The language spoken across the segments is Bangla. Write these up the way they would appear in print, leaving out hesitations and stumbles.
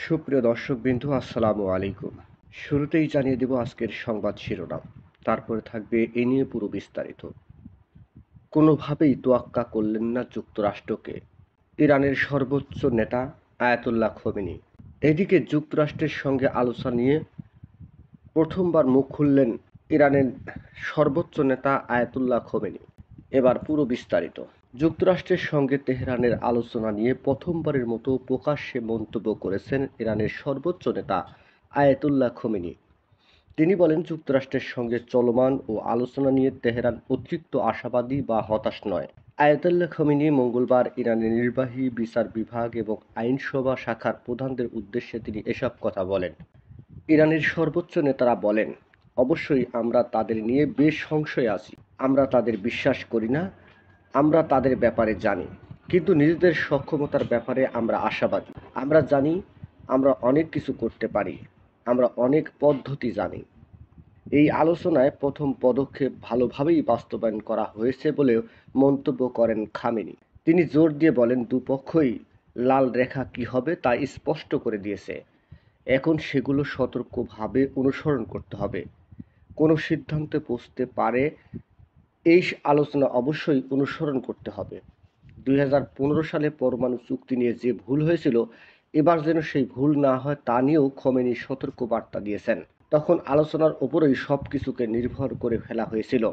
সুপ্রিয় দর্শকবৃন্দু, আসসালামু আলাইকুম। শুরুতেই জানিয়ে দেব আজকের সংবাদ শিরোনাম, তারপরে থাকবে এ নিয়ে পুরো বিস্তারিত। কোনোভাবেই তোয়াক্কা করলেন না যুক্তরাষ্ট্রকে ইরানের সর্বোচ্চ নেতা আয়াতুল্লাহ খোমেনি। এদিকে যুক্তরাষ্ট্রের সঙ্গে আলোচনা নিয়ে প্রথমবার মুখ খুললেন ইরানের সর্বোচ্চ নেতা আয়াতুল্লাহ খোমেনি। এবার পুরো বিস্তারিত। যুক্তরাষ্ট্রের সঙ্গে তেহরানের আলোচনা নিয়ে প্রথমবারের মতো প্রকাশ্যে মন্তব্য করেছেন ইরানের সর্বোচ্চ নেতা আয়াতুল্লাহ খোমেনি। তিনি বলেন, যুক্তরাষ্ট্রের সঙ্গে চলমান ও আলোচনা নিয়ে তেহরান অতিরিক্ত আশাবাদী বা হতাশ নয়। আয়াতুল্লাহ খোমেনি মঙ্গলবার ইরানের নির্বাহী, বিচার বিভাগ এবং আইনসভা শাখার প্রধানদের উদ্দেশ্যে তিনি এসব কথা বলেন। ইরানের সর্বোচ্চ নেতারা বলেন, অবশ্যই আমরা তাদের নিয়ে বেশ সংশয়ে আছি। আমরা তাদের বিশ্বাস করি না। আমরা তাদের ব্যাপারে জানি, কিন্তু নিজেদের সক্ষমতার ব্যাপারে আমরা আশাবাদী। আমরা জানি আমরা অনেক কিছু করতে পারি। আমরা অনেক পদ্ধতি জানি। এই আলোচনায় প্রথম পদক্ষেপ ভালোভাবেই বাস্তবায়ন করা হয়েছে বলেও মন্তব্য করেন খামেনি। তিনি জোর দিয়ে বলেন, দুপক্ষই লাল রেখা কী হবে তা স্পষ্ট করে দিয়েছে। এখন সেগুলো সতর্কভাবে অনুসরণ করতে হবে। কোনো সিদ্ধান্তে পৌঁছতে পারে এই আলোচনা অবশ্যই অনুসরণ করতে হবে। 2015 সালে পরমাণু চুক্তি নিয়ে যে ভুল হয়েছিল, এবার যেন সেই ভুল না হয় তা নিয়েও খোমেনি সতর্ক বার্তা দিয়েছেন। তখন আলোচনার ওপরেই সব কিছুকে নির্ভর করে ফেলা হয়েছিল।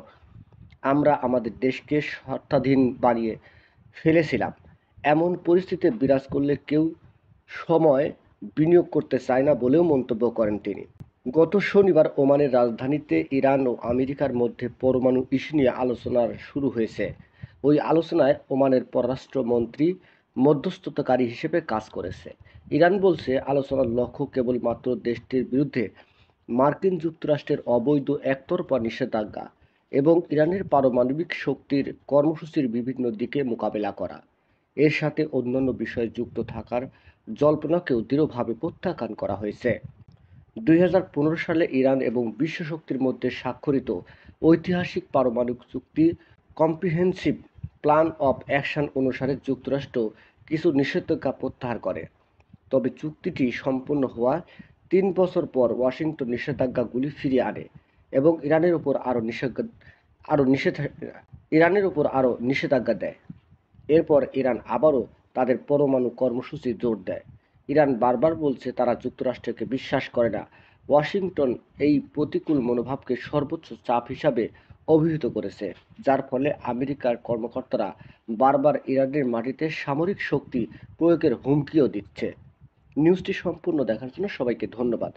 আমরা আমাদের দেশকে স্বার্থাধীন বানিয়ে ফেলেছিলাম। এমন পরিস্থিতি বিরাজ করলে কেউ সময় বিনিয়োগ করতে চায় না বলেও মন্তব্য করেন তিনি। গত শনিবার ওমানের রাজধানীতে ইরান ও আমেরিকার মধ্যে পরমাণু ইস্যু নিয়ে আলোচনা শুরু হয়েছে। ওই আলোচনায় ওমানের পররাষ্ট্রমন্ত্রী মধ্যস্থতাকারী হিসেবে কাজ করেছে। ইরান বলছে, আলোচনার লক্ষ্য কেবলমাত্র দেশটির বিরুদ্ধে মার্কিন যুক্তরাষ্ট্রের অবৈধ একতরফা নিষেধাজ্ঞা এবং ইরানের পারমাণবিক শক্তির কর্মসূচির বিভিন্ন দিকে মোকাবেলা করা। এর সাথে অন্যান্য বিষয়ে যুক্ত থাকার জল্পনাকেও দৃঢ়ভাবে প্রত্যাখ্যান করা হয়েছে। 2015 সালে ইরান এবং বিশ্ব শক্তির মধ্যে স্বাক্ষরিত ঐতিহাসিক পারমাণবিক চুক্তি কম্প্রিহেনসিভ প্ল্যান অফ অ্যাকশন অনুসারে যুক্তরাষ্ট্র কিছু নিষেধাজ্ঞা প্রত্যাহার করে। তবে চুক্তিটি সম্পন্ন হওয়ার 3 বছর পর ওয়াশিংটন নিষেধাজ্ঞাগুলি ফিরিয়ে আনে এবং ইরানের উপর আরও নিষেধাজ্ঞা দেয়। এরপর ইরান আবারও তাদের পরমাণু কর্মসূচি জোর দেয়। ইরান বারবার বলছে তারা যুক্তরাষ্ট্রকে বিশ্বাস করে না। ওয়াশিংটন এই প্রতিকূল মনোভাবকে সর্বোচ্চ চাপ হিসাবে অভিহিত করেছে, যার ফলে আমেরিকার কর্মকর্তারা বারবার ইরানের মাটিতে সামরিক শক্তি প্রয়োগের হুমকিও দিচ্ছে। নিউজটি সম্পূর্ণ দেখার জন্য সবাইকে ধন্যবাদ।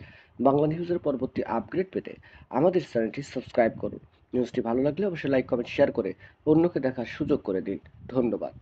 বাংলা নিউজের পরবর্তী আপডেট পেতে আমাদের চ্যানেলটি সাবস্ক্রাইব করুন। নিউজটি ভালো লাগলে অবশ্যই লাইক, কমেন্ট, শেয়ার করে অন্যকে দেখার সুযোগ করে দিন। ধন্যবাদ।